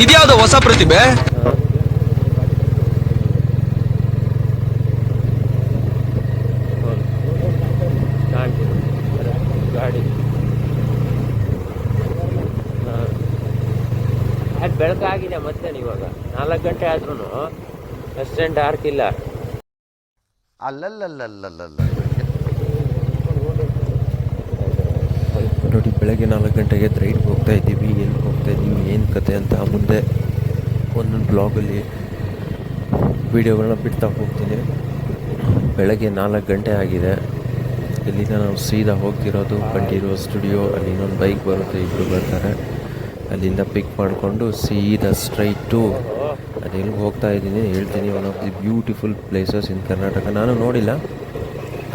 ಇದ್ಯಾವುದೋ ಹೊಸ ಪ್ರತಿಭೆ. ಗಾಡಿ ಅದು ಬೆಳಕಾಗಿದೆ ಮತ್ತೆ ಇವಾಗ 4 ಗಂಟೆ ಆದ್ರೂ ಅಷ್ಟೇನು ಡಾರ್ಕ್ ಇಲ್ಲ. ನೋಡಿ ಬೆಳಗ್ಗೆ 4 ಗಂಟೆಗೆ ರೈಡ್ಗೆ ಹೋಗ್ತಾ ಇದ್ದೀವಿ. ಎಲ್ಲಿ ಹೋಗ್ತಾ ಇದ್ದೀವಿ, ಏನು ಕತೆ ಅಂತ ಮುಂದೆ ಒಂದೊಂದು ಬ್ಲಾಗಲ್ಲಿ ವೀಡಿಯೋಗಳನ್ನ ಬಿಡ್ತಾ ಹೋಗ್ತೀನಿ. ಬೆಳಗ್ಗೆ 4 ಗಂಟೆ ಆಗಿದೆ. ಇಲ್ಲಿಂದ ನಾವು ಸೀದಾ ಹೋಗ್ತಿರೋದು ಕಂಠೀರವ ಸ್ಟುಡಿಯೋ. ಅಲ್ಲಿ ಇನ್ನೊಂದು ಬೈಕ್ ಬರುತ್ತೆ, ಇಬ್ಬರು ಬರ್ತಾರೆ. ಅಲ್ಲಿಂದ ಪಿಕ್ ಮಾಡಿಕೊಂಡು ಸೀದಾ ಸ್ಟ್ರೈಟ್ ಟು ಅದು ಎಲ್ಲಿಗೆ ಹೋಗ್ತಾ ಇದ್ದೀನಿ ಹೇಳ್ತೀನಿ. One of the beautiful places in Karnataka. ನಾನು ನೋಡಿಲ್ಲ,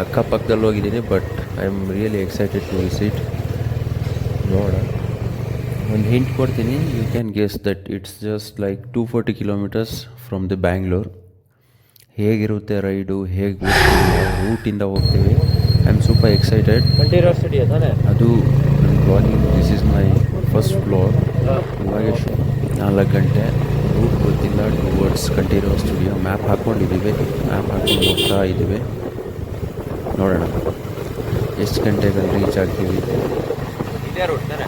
ಅಕ್ಕಪಕ್ಕದಲ್ಲಿ ಹೋಗಿದ್ದೀನಿ, but I am really excited to visit. ನೋಡ ಒಂದು ಹಿಂಟ್ ಕೊಡ್ತೀನಿ. You can guess that it's just like 240 kilometres from the Bangalore. ಹೇಗಿರುತ್ತೆ ರೈಡು, ಹೇಗೆ ರೂಟಿಂದ ಹೋಗ್ತೀವಿ. I am super excited. Kanteerava studio ತಾನೆ ಅದು ನನ್ನ ಬ್ಲಾಗಿಂಗ್. This is my first blog. ಇವಾಗ 4 ಗಂಟೆ, ರೂಟ್ ಗೊತ್ತಿಲ್ಲ. ಟುವರ್ಡ್ಸ್ ಕಂಠೀರವ ಸ್ಟುಡಿಯೋ ಮ್ಯಾಪ್ ಹಾಕ್ಕೊಂಡಿದ್ದೀವಿ. ಮ್ಯಾಪ್ ಹಾಕ್ಕೊಂಡು ಹೋಗ್ತಾ ಇದ್ದೀವಿ. ನೋಡೋಣ ಎಷ್ಟು ಗಂಟೆಗೆ ರೀಚ್ ಆಗ್ತೀವಿ. ಇದೇ ರೂಟ್ ತಾನೆ.